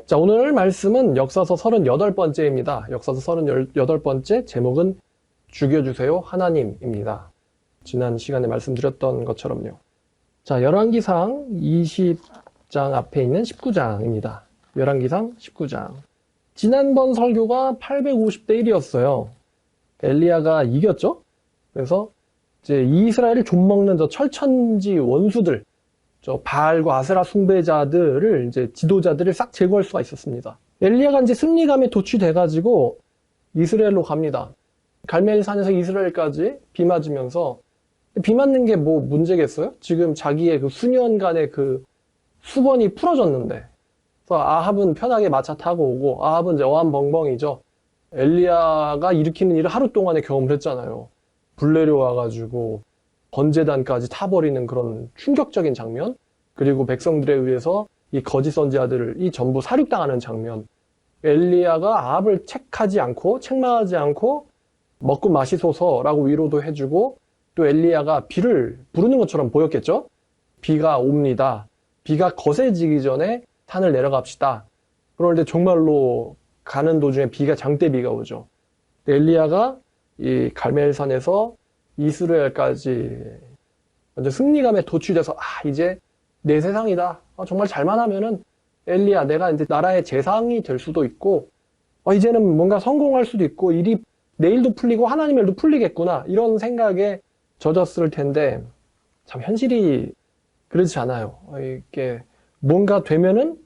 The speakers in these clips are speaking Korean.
자, 오늘 말씀은 역사서 38번째입니다. 역사서 38번째 제목은 죽여주세요 하나님입니다. 지난 시간에 말씀드렸던 것처럼요. 자, 열왕기상 20장 앞에 있는 19장입니다. 열왕기상 19장. 지난번 설교가 850대 1이었어요. 엘리야가 이겼죠? 그래서 이제 이스라엘을 좀먹는 저 철천지 원수들, 저 바알과 아세라 숭배자들을 이제 지도자들을 싹 제거할 수가 있었습니다. 엘리야가 이제 승리감에 도취돼가지고 이스라엘로 갑니다. 갈멜산에서 이스라엘까지 비 맞으면서 비 맞는 게 뭐 문제겠어요? 지금 자기의 그 수년간의 그 수건이 풀어졌는데, 그래서 아합은 편하게 마차 타고 오고, 아합은 이제 어안벙벙이죠. 엘리야가 일으키는 일을 하루 동안에 경험을 했잖아요. 불 내려와가지고 번제단까지 타버리는 그런 충격적인 장면, 그리고 백성들에 의해서 이 거짓 선지자들이 전부 살육당하는 장면. 엘리야가 아합을 책망하지 않고 먹고 마시소서라고 위로도 해주고, 또 엘리야가 비를 부르는 것처럼 보였겠죠? 비가 옵니다. 비가 거세지기 전에 산을 내려갑시다. 그런데 정말로 가는 도중에 장대비가 오죠. 엘리야가 이 갈멜산에서 이스라엘까지 완전 승리감에 도취돼서 이제 내 세상이다. 정말 잘만 하면은 엘리야, 내가 이제 나라의 재상이 될 수도 있고, 이제는 뭔가 성공할 수도 있고, 일이 내일도 풀리고 하나님의 일도 풀리겠구나, 이런 생각에 젖었을 텐데, 참 현실이 그렇지 않아요. 이게 뭔가 되면은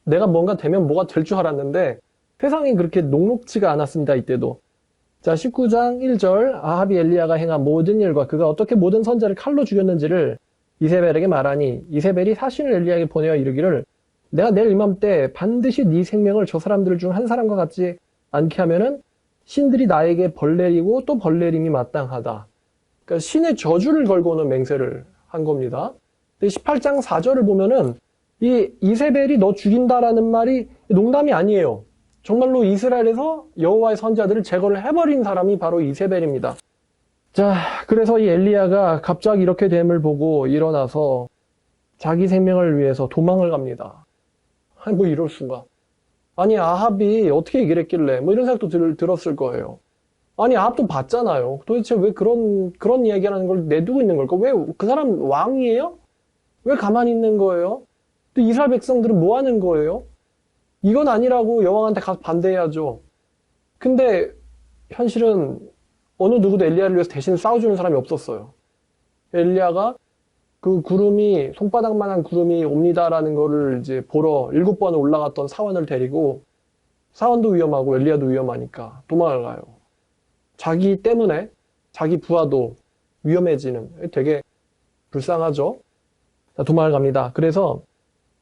내가 뭔가 되면 뭐가 될 줄 알았는데 세상이 그렇게 녹록지가 않았습니다. 이때도. 자, 19장 1절. 아합이 엘리야가 행한 모든 일과 그가 어떻게 모든 선지자를 칼로 죽였는지를 이세벨에게 말하니, 이세벨이 사신을 엘리야에게 보내어 이르기를, 내가 내일 이맘때 반드시 네 생명을 저 사람들 중 한 사람과 같지 않게 하면은 신들이 나에게 벌 내리고 또 벌 내림이 마땅하다. 그러니까 신의 저주를 걸고는 맹세를 한 겁니다. 근데 18장 4절을 보면은 이 이세벨이 너 죽인다라는 말이 농담이 아니에요. 정말로 이스라엘에서 여호와의 선지자들을 제거를 해버린 사람이 바로 이세벨입니다. 자, 그래서 이 엘리야가 갑자기 이렇게 됨을 보고 일어나서 자기 생명을 위해서 도망을 갑니다. 뭐 이럴 수가. 아니, 아합이 어떻게 얘기를 했길래, 뭐 이런 생각도 들었을 거예요. 아니, 아합도 봤잖아요. 도대체 왜 그런 이야기라는 걸 내두고 있는 걸까? 왜 그 사람 왕이에요? 왜 가만히 있는 거예요? 또 이스라엘 백성들은 뭐 하는 거예요? 이건 아니라고 여왕한테 가서 반대해야죠. 근데 현실은 어느 누구도 엘리야를 위해서 대신 싸워주는 사람이 없었어요. 엘리야가 그 구름이, 손바닥만한 구름이 옵니다라는 거를 이제 보러 7번을 올라갔던 사원을 데리고, 사원도 위험하고 엘리야도 위험하니까 도망을 가요. 자기 때문에 자기 부하도 위험해지는, 되게 불쌍하죠? 자, 도망을 갑니다. 그래서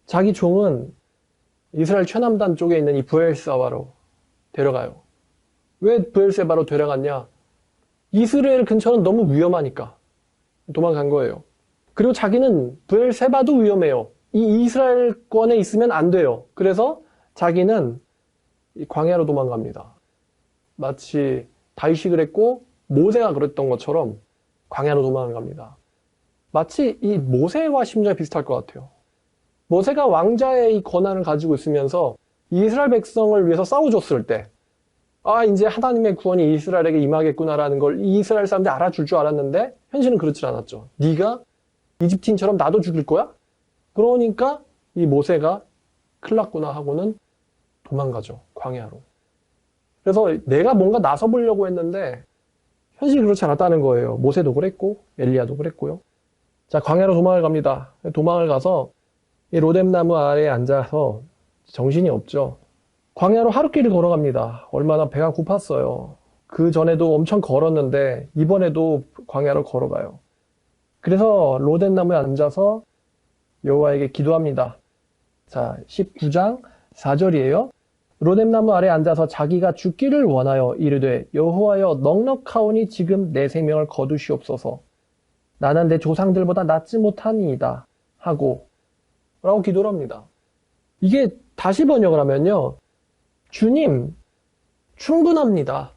자기 종은 이스라엘 최남단 쪽에 있는 이 브엘세바로 데려가요. 왜 브엘세바로 데려갔냐? 이스라엘 근처는 너무 위험하니까 도망간 거예요. 그리고 자기는 브엘세바도 위험해요. 이 이스라엘권에 있으면 안 돼요. 그래서 자기는 이 광야로 도망갑니다. 마치 다윗이 그랬고 모세가 그랬던 것처럼 광야로 도망을 갑니다. 마치 이 모세와 심정이 비슷할 것 같아요. 모세가 왕자의 이 권한을 가지고 있으면서 이스라엘 백성을 위해서 싸워줬을 때, 이제 하나님의 구원이 이스라엘에게 임하겠구나라는 걸 이스라엘 사람들이 알아줄 줄 알았는데 현실은 그렇지 않았죠. 네가 이집트인처럼 나도 죽일 거야? 그러니까 이 모세가 큰일 났구나 하고는 도망가죠. 광야로. 그래서 내가 뭔가 나서보려고 했는데 현실이 그렇지 않았다는 거예요. 모세도 그랬고 엘리야도 그랬고요. 자, 광야로 도망을 갑니다. 도망을 가서 이 로뎀나무 아래에 앉아서 정신이 없죠. 광야로 하루길을 걸어갑니다. 얼마나 배가 고팠어요. 그 전에도 엄청 걸었는데 이번에도 광야로 걸어가요. 그래서 로뎀나무에 앉아서 여호와에게 기도합니다. 자, 19장 4절이에요. 로뎀나무 아래에 앉아서 자기가 죽기를 원하여 이르되, 여호와여, 넉넉하오니 지금 내 생명을 거두시옵소서. 나는 내 조상들보다 낫지 못하니이다 하고 라고 기도를 합니다. 이게 다시 번역을 하면요, 주님, 충분합니다.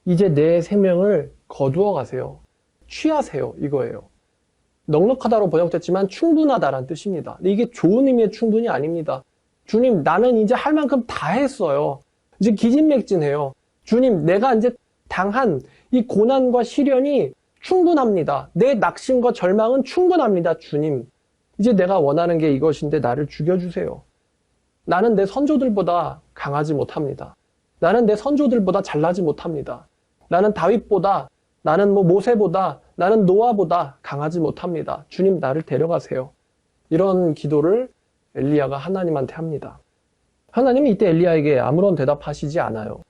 이제 내 생명을 거두어 가세요. 취하세요. 이거예요. 넉넉하다로 번역됐지만 충분하다라는 뜻입니다. 근데 이게 좋은 의미의 충분이 아닙니다. 주님, 나는 이제 할 만큼 다 했어요. 이제 기진맥진해요. 주님, 내가 이제 당한 이 고난과 시련이 충분합니다. 내 낙심과 절망은 충분합니다. 주님, 이제 내가 원하는 게 이것인데 나를 죽여주세요. 나는 내 선조들보다 강하지 못합니다. 나는 내 선조들보다 잘나지 못합니다. 나는 다윗보다, 나는 모세보다, 나는 노아보다 강하지 못합니다. 주님, 나를 데려가세요. 이런 기도를 엘리야가 하나님한테 합니다. 하나님은 이때 엘리야에게 아무런 대답하시지 않아요.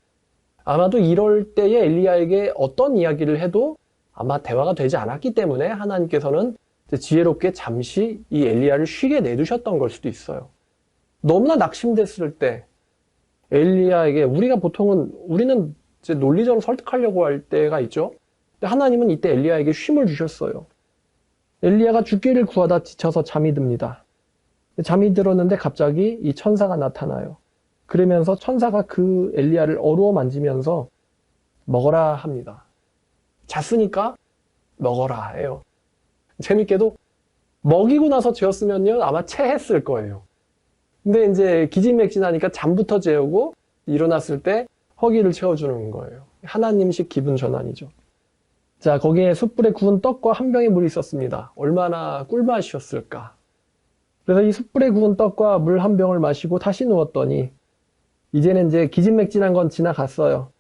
아마도 이럴 때에 엘리야에게 어떤 이야기를 해도 아마 대화가 되지 않았기 때문에 하나님께서는 지혜롭게 잠시 이 엘리야를 쉬게 내두셨던 걸 수도 있어요. 너무나 낙심됐을 때 엘리야에게 우리는 이제 논리적으로 설득하려고 할 때가 있죠. 근데 하나님은 이때 엘리야에게 쉼을 주셨어요. 엘리야가 죽기를 구하다 지쳐서 잠이 듭니다. 잠이 들었는데 갑자기 이 천사가 나타나요. 그러면서 천사가 그 엘리야를 어루어 만지면서 먹어라 합니다. 잤으니까 먹어라 해요. 재밌게도 먹이고 나서 재웠으면요 아마 체했을 거예요. 근데 이제 기진맥진하니까 잠부터 재우고 일어났을 때 허기를 채워주는 거예요. 하나님식 기분 전환이죠. 자, 거기에 숯불에 구운 떡과 한 병의 물이 있었습니다. 얼마나 꿀맛이었을까. 그래서 이 숯불에 구운 떡과 물 한 병을 마시고 다시 누웠더니 이제는 이제 기진맥진한 건 지나갔어요.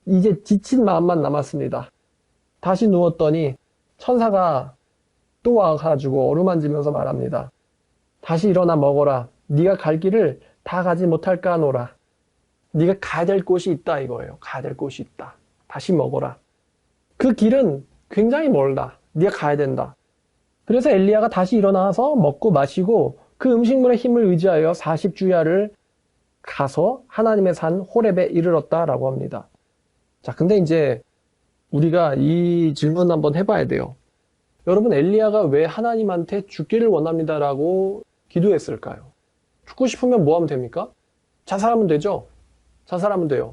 이제 지친 마음만 남았습니다. 다시 누웠더니 천사가 또 와가지고 어루만지면서 말합니다. 다시 일어나 먹어라. 네가 갈 길을 다 가지 못할까 하노라. 네가 가야 될 곳이 있다 이거예요. 가야 될 곳이 있다. 다시 먹어라. 그 길은 굉장히 멀다. 네가 가야 된다. 그래서 엘리야가 다시 일어나서 먹고 마시고 그 음식물의 힘을 의지하여 40주야를 가서 하나님의 산 호렙에 이르렀다라고 합니다. 자, 근데 이제 우리가 이 질문 한번 해봐야 돼요. 여러분, 엘리야가 왜 하나님한테 죽기를 원합니다라고 기도했을까요? 죽고 싶으면 뭐 하면 됩니까? 자살하면 되죠? 자살하면 돼요.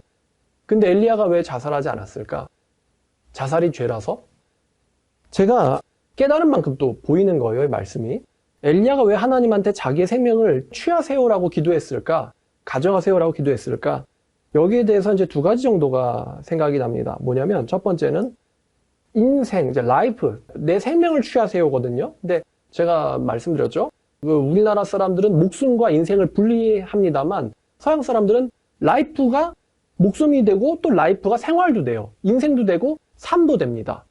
근데 엘리야가 왜 자살하지 않았을까? 자살이 죄라서? 제가 깨달은 만큼 또 보이는 거예요, 이 말씀이. 엘리야가 왜 하나님한테 자기의 생명을 취하세요라고 기도했을까? 가져가세요라고 기도했을까? 여기에 대해서 이제 두 가지 정도가 생각이 납니다. 뭐냐면 첫 번째는 인생, 이제 라이프, 내 생명을 취하세요거든요. 근데 제가 말씀드렸죠. 우리나라 사람들은 목숨과 인생을 분리합니다만 서양 사람들은 라이프가 목숨이 되고 또 라이프가 생활도 돼요. 인생도 되고 삶도 됩니다.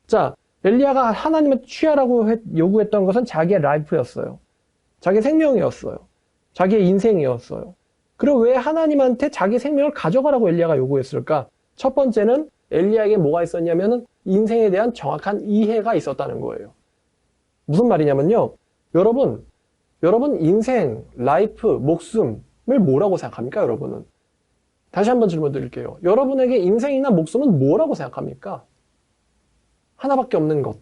자, 엘리야가 하나님의 취하라고 요구했던 것은 자기의 라이프였어요. 자기의 생명이었어요. 자기의 인생이었어요. 그럼 왜 하나님한테 자기 생명을 가져가라고 엘리야가 요구했을까? 첫 번째는 엘리야에게 뭐가 있었냐면은 인생에 대한 정확한 이해가 있었다는 거예요. 무슨 말이냐면요. 여러분 인생, 라이프, 목숨을 뭐라고 생각합니까, 여러분은? 다시 한번 질문 드릴게요. 여러분에게 인생이나 목숨은 뭐라고 생각합니까? 하나밖에 없는 것.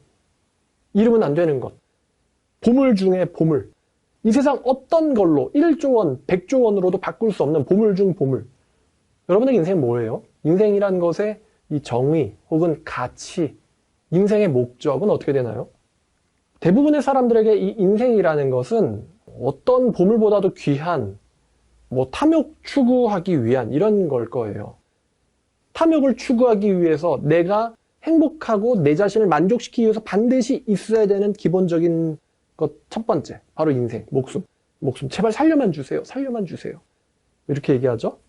이루면 안 되는 것. 보물 중에 보물. 이 세상 어떤 걸로 1조 원, 100조 원으로도 바꿀 수 없는 보물 중 보물. 여러분에게 인생은 뭐예요? 인생이란 것의 이 정의 혹은 가치, 인생의 목적은 어떻게 되나요? 대부분의 사람들에게 이 인생이라는 것은 어떤 보물보다도 귀한 탐욕 추구하기 위한 이런 걸 거예요. 탐욕을 추구하기 위해서 내가 행복하고 내 자신을 만족시키기 위해서 반드시 있어야 되는 기본적인 것 첫 번째, 바로 인생, 목숨. 제발 살려만 주세요. 살려만 주세요. 이렇게 얘기하죠.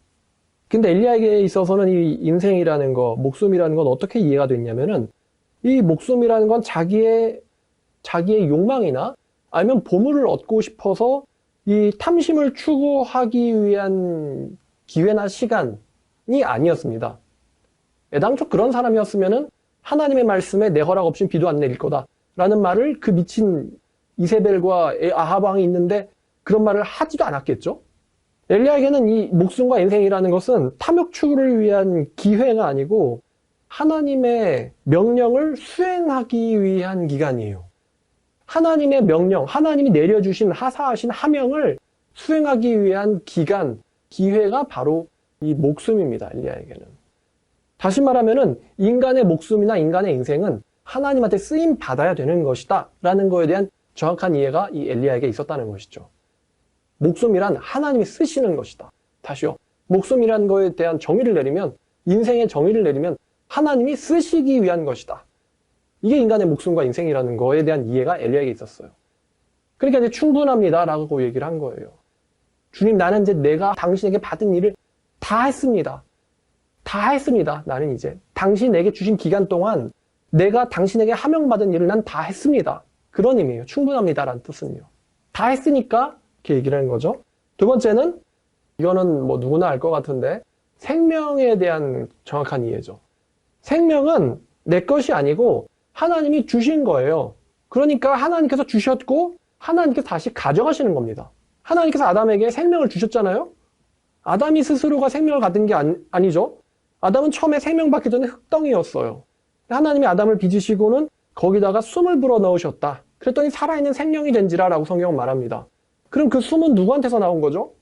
근데 엘리야에게 있어서는 이 인생이라는 거, 목숨이라는 건 어떻게 이해가 됐냐면은 이 목숨이라는 건 자기의 욕망이나 아니면 보물을 얻고 싶어서 이 탐심을 추구하기 위한 기회나 시간이 아니었습니다. 애당초 그런 사람이었으면은 하나님의 말씀에 내 허락 없인 비도 안 내릴 거다 라는 말을 그 미친 이세벨과 아합 왕이 있는데 그런 말을 하지도 않았겠죠. 엘리야에게는 이 목숨과 인생이라는 것은 탐욕 추구를 위한 기회가 아니고 하나님의 명령을 수행하기 위한 기간이에요. 하나님의 명령, 하나님이 내려주신 하사하신 하명을 수행하기 위한 기간, 기회가 바로 이 목숨입니다. 엘리야에게는. 다시 말하면은 인간의 목숨이나 인간의 인생은 하나님한테 쓰임 받아야 되는 것이다 라는 거에 대한 정확한 이해가 이 엘리야에게 있었다는 것이죠. 목숨이란 하나님이 쓰시는 것이다. 다시요. 목숨이란 거에 대한 정의를 내리면, 인생의 정의를 내리면 하나님이 쓰시기 위한 것이다. 이게 인간의 목숨과 인생이라는 거에 대한 이해가 엘리야에게 있었어요. 그러니까 이제 충분합니다 라고 얘기를 한 거예요. 주님, 나는 이제 내가 당신에게 받은 일을 다 했습니다. 다 했습니다. 나는 이제 당신에게 주신 기간 동안 내가 당신에게 하명받은 일을 난 다 했습니다. 그런 의미예요. 충분합니다 라는 뜻은요. 다 했으니까 이렇게 얘기를 하는 거죠. 두 번째는, 이거는 뭐 누구나 알 것 같은데, 생명에 대한 정확한 이해죠. 생명은 내 것이 아니고 하나님이 주신 거예요. 그러니까 하나님께서 주셨고 하나님께서 다시 가져가시는 겁니다. 하나님께서 아담에게 생명을 주셨잖아요. 아담이 스스로가 생명을 갖은 게 아니죠. 아담은 처음에 생명 받기 전에 흙덩이였어요. 하나님이 아담을 빚으시고는 거기다가 숨을 불어넣으셨다. 그랬더니 살아있는 생명이 된지라 라고 성경은 말합니다. 그럼 그 숨은 누구한테서 나온 거죠?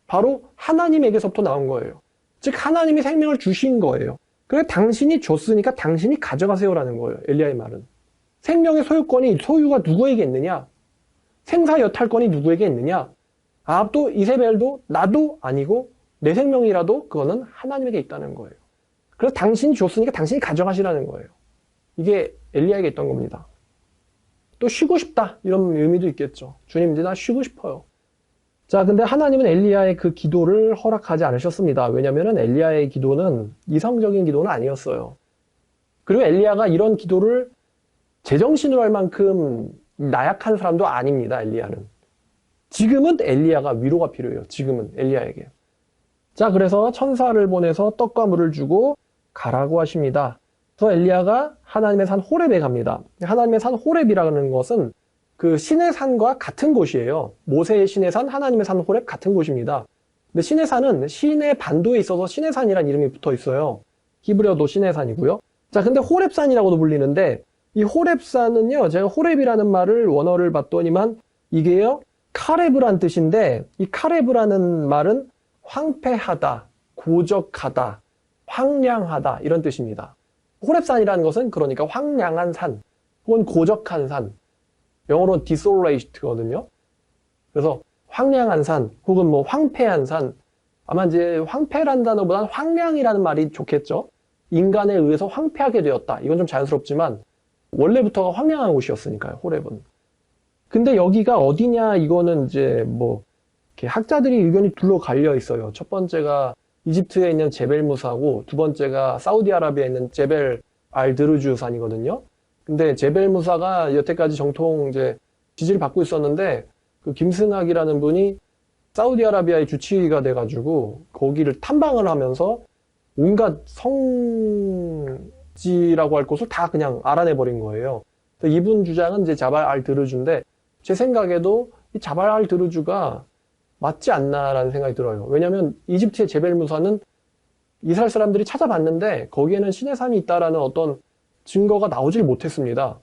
바로 하나님에게서부터 나온 거예요. 즉 하나님이 생명을 주신 거예요. 그래서 당신이 줬으니까 당신이 가져가세요라는 거예요. 엘리야의 말은. 생명의 소유가 누구에게 있느냐? 생사 여탈권이 누구에게 있느냐? 아합도 이세벨도 나도 아니고 내 생명이라도 그거는 하나님에게 있다는 거예요. 그래서 당신이 줬으니까 당신이 가져가시라는 거예요. 이게 엘리야에게 있던 겁니다. 또 쉬고 싶다 이런 의미도 있겠죠. 주님, 이제 나 쉬고 싶어요. 자, 근데 하나님은 엘리야의 그 기도를 허락하지 않으셨습니다. 왜냐면은 엘리야의 기도는 이성적인 기도는 아니었어요. 그리고 엘리야가 이런 기도를 제정신으로 할 만큼 나약한 사람도 아닙니다. 엘리야는. 지금은 엘리야가 위로가 필요해요. 지금은 엘리야에게. 자, 그래서 천사를 보내서 떡과 물을 주고 가라고 하십니다. 그래서 엘리야가 하나님의 산 호렙에 갑니다. 하나님의 산 호렙이라는 것은 그 신의 산과 같은 곳이에요. 모세의 신의 산, 하나님의 산 호렙 같은 곳입니다. 근데 신의 산은 신의 반도에 있어서 신의 산이라는 이름이 붙어 있어요. 히브리어도 신의 산이고요. 자, 근데 호렙산이라고도 불리는데 이 호렙산은요, 제가 호렙이라는 말을 원어를 봤더니만 이게요, 카레브란 뜻인데 이 카레브라는 말은 황폐하다, 고적하다, 황량하다 이런 뜻입니다. 호렙산이라는 것은 그러니까 황량한 산 혹은 고적한 산, 영어로는 desolate거든요. 그래서 황량한 산 혹은 뭐 황폐한 산, 아마 이제 황폐란 단어보다는 황량이라는 말이 좋겠죠. 인간에 의해서 황폐하게 되었다. 이건 좀 자연스럽지만 원래부터가 황량한 곳이었으니까요. 호렙은. 근데 여기가 어디냐, 이거는 이제 뭐 이렇게 학자들이 의견이 둘로 갈려 있어요. 첫 번째가 이집트에 있는 제벨 무사고 두 번째가 사우디아라비아에 있는 제벨 알드르주 산이거든요. 근데 제벨 무사가 여태까지 정통 이제 지지를 받고 있었는데 그 김승학이라는 분이 사우디아라비아의 주치의가 돼가지고 거기를 탐방을 하면서 온갖 성지라고 할 곳을 다 그냥 알아내버린 거예요. 이분 주장은 이제 자발 알드르주인데 제 생각에도 이 자발 알드르주가 맞지 않나라는 생각이 들어요. 왜냐하면 이집트의 제벨 무사는 이스라엘 사람들이 찾아봤는데 거기에는 신의 산이 있다라는 어떤 증거가 나오질 못했습니다.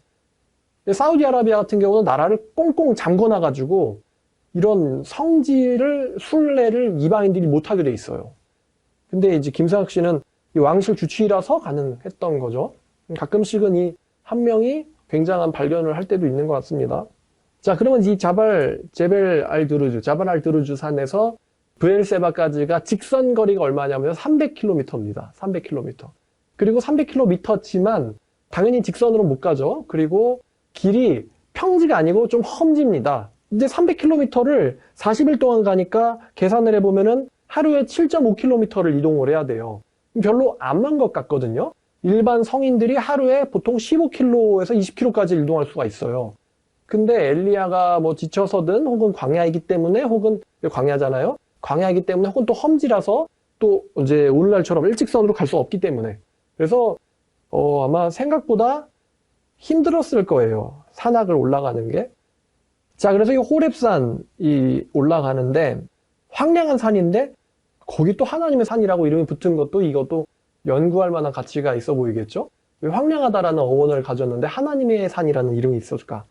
사우디아라비아 같은 경우는 나라를 꽁꽁 잠궈놔가지고 이런 성지를, 순례를 이방인들이 못하게 돼 있어요. 근데 이제 김상학 씨는 이 왕실 주치의라서 가능했던 거죠. 가끔씩은 이 한 명이 굉장한 발견을 할 때도 있는 것 같습니다. 자, 그러면 이 제벨 알드루주 산에서 브엘세바까지가 직선 거리가 얼마냐면 300km입니다. 300km. 그리고 300km지만 당연히 직선으로 못 가죠. 그리고 길이 평지가 아니고 좀 험지입니다. 이제 300km를 40일 동안 가니까 계산을 해보면은 하루에 7.5km를 이동을 해야 돼요. 별로 안 먼 것 같거든요. 일반 성인들이 하루에 보통 15km에서 20km까지 이동할 수가 있어요. 근데 엘리야가 뭐 지쳐서든 혹은 광야이기 때문에 혹은 광야잖아요. 광야이기 때문에 혹은 또 험지라서 또 이제 오늘날처럼 일직선으로 갈 수 없기 때문에 그래서 아마 생각보다 힘들었을 거예요. 산악을 올라가는 게. 자, 그래서 이 호렙산이 올라가는데 황량한 산인데 거기 또 하나님의 산이라고 이름이 붙은 것도 이것도 연구할 만한 가치가 있어 보이겠죠? 왜 황량하다라는 어원을 가졌는데 하나님의 산이라는 이름이 있었을까?